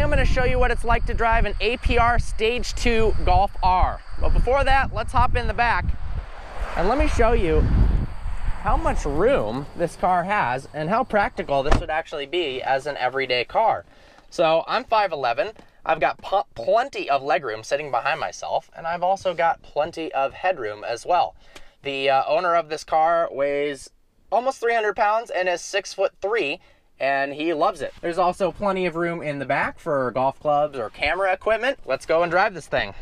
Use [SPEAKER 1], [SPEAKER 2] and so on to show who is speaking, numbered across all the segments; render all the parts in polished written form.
[SPEAKER 1] today I'm going to show you what it's like to drive an APR Stage 2 Golf R. But before that, let's hop in the back and let me show you how much room this car has and how practical this would actually be as an everyday car. So I'm 5'11", I've got plenty of legroom sitting behind myself, and I've also got plenty of headroom as well. The owner of this car weighs almost 300 pounds and is 6'3", and he loves it. There's also plenty of room in the back for golf clubs or camera equipment. Let's go and drive this thing.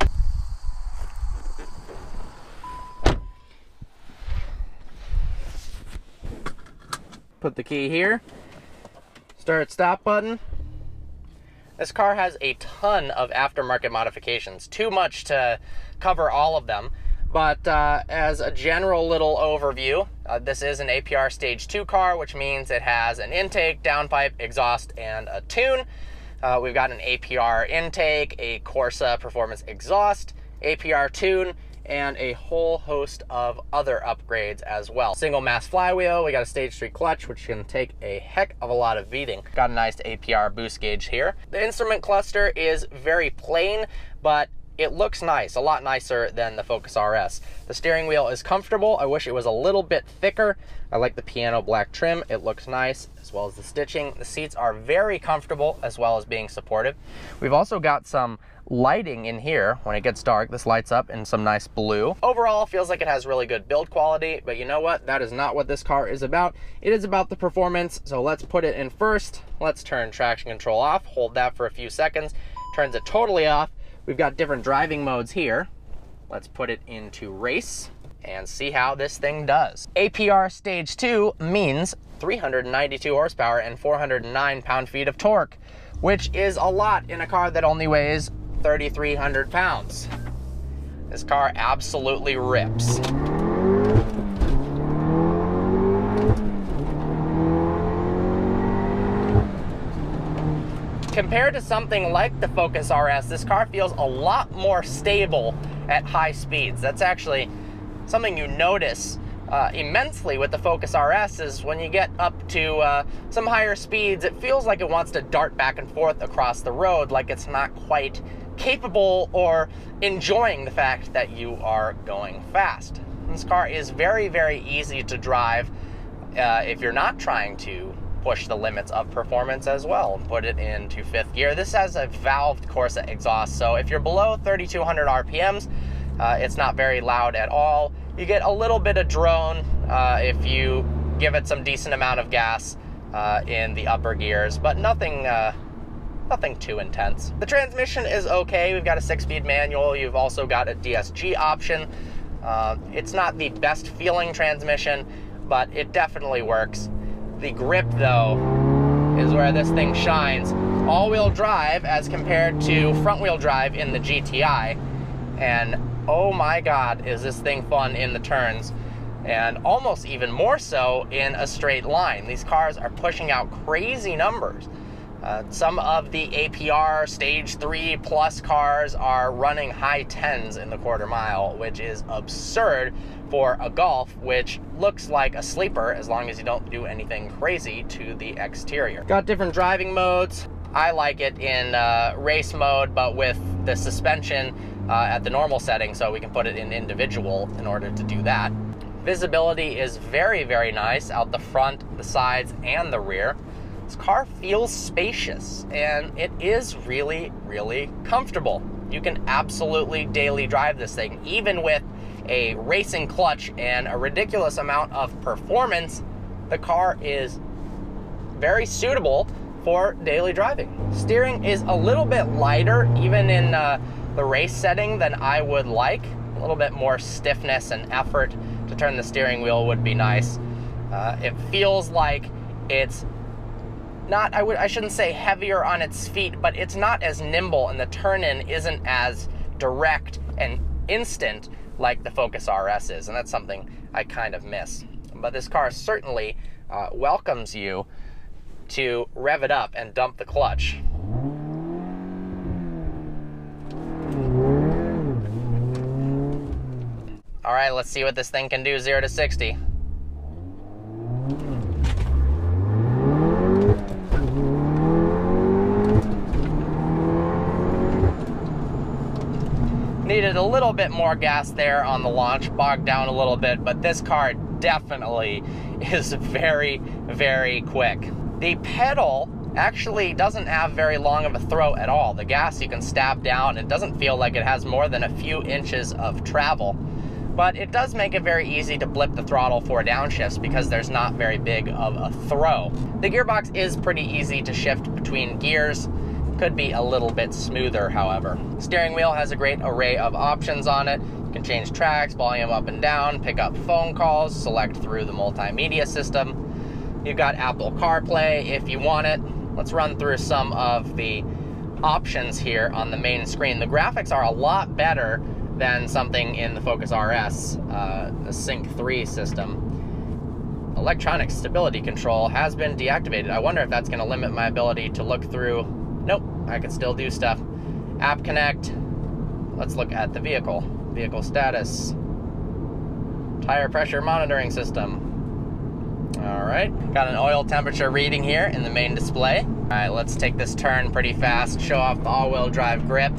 [SPEAKER 1] Put the key here, start stop button. This car has a ton of aftermarket modifications, too much to cover all of them. But as a general little overview, this is an APR Stage 2 car, which means it has an intake, downpipe, exhaust, and a tune. We've got an APR intake, a Corsa performance exhaust, APR tune, and a whole host of other upgrades as well. Single mass flywheel, we got a Stage 3 clutch, which can take a heck of a lot of beating. Got a nice APR boost gauge here. The instrument cluster is very plain, but it looks nice, a lot nicer than the Focus RS. The steering wheel is comfortable. I wish it was a little bit thicker. I like the piano black trim. It looks nice, as well as the stitching. The seats are very comfortable, as well as being supportive. We've also got some lighting in here. When it gets dark, this lights up in some nice blue. Overall, feels like it has really good build quality, but you know what? That is not what this car is about. It is about the performance, so let's put it in first. Let's turn traction control off, hold that for a few seconds, turns it totally off. We've got different driving modes here. Let's put it into race and see how this thing does. APR Stage 2 means 392 horsepower and 409 pound-feet of torque, which is a lot in a car that only weighs 3,300 pounds. This car absolutely rips. Compared to something like the Focus RS, this car feels a lot more stable at high speeds. That's actually something you notice immensely with the Focus RS, is when you get up to some higher speeds, it feels like it wants to dart back and forth across the road, like it's not quite capable or enjoying the fact that you are going fast. This car is very, very easy to drive if you're not trying to push the limits of performance as well. Put it into 5th gear. This has a valved Corsa exhaust, so if you're below 3,200 RPMs, it's not very loud at all. You get a little bit of drone if you give it some decent amount of gas in the upper gears, but nothing too intense. The transmission is okay. We've got a 6-speed manual. You've also got a DSG option. It's not the best feeling transmission, but it definitely works. The grip, though, is where this thing shines. All-wheel drive as compared to front-wheel drive in the GTI. And oh my God, is this thing fun in the turns. And almost even more so in a straight line. These cars are pushing out crazy numbers. Some of the APR Stage 3 Plus cars are running high 10s in the quarter mile, which is absurd for a Golf, which looks like a sleeper as long as you don't do anything crazy to the exterior. Got different driving modes. I like it in race mode, but with the suspension at the normal setting, so we can put it in individual in order to do that. Visibility is very, very nice out the front, the sides, and the rear. This car feels spacious, and it is really, really comfortable. You can absolutely daily drive this thing, even with a racing clutch and a ridiculous amount of performance. The car is very suitable for daily driving. Steering is a little bit lighter, even in the race setting, than I would like. A little bit more stiffness and effort to turn the steering wheel would be nice. It feels like it's not, I shouldn't say heavier on its feet, but it's not as nimble, and the turn-in isn't as direct and instant like the Focus RS is, and that's something I kind of miss. But this car certainly welcomes you to rev it up and dump the clutch. All right, let's see what this thing can do 0 to 60. needed a little bit more gas there on the launch, bogged down a little bit, but this car definitely is very, very quick. The pedal actually doesn't have very long of a throw at all. The gas you can stab down. It doesn't feel like it has more than a few inches of travel, but it does make it very easy to blip the throttle for downshifts because there's not very big of a throw. The gearbox is pretty easy to shift between gears. Could be a little bit smoother, however. Steering wheel has a great array of options on it. You can change tracks, volume up and down, pick up phone calls, select through the multimedia system. You've got Apple CarPlay if you want it. Let's run through some of the options here on the main screen. The graphics are a lot better than something in the Focus RS, the Sync 3 system. Electronic stability control has been deactivated. I wonder if that's going to limit my ability to look through. Nope, I can still do stuff. App Connect. Let's look at the vehicle. Vehicle status. Tire pressure monitoring system. All right, got an oil temperature reading here in the main display. All right, let's take this turn pretty fast, show off the all-wheel drive grip.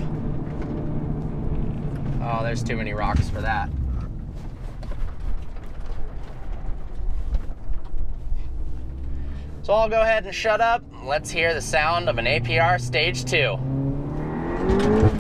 [SPEAKER 1] Oh, there's too many rocks for that. So I'll go ahead and shut up. Let's hear the sound of an APR Stage 2.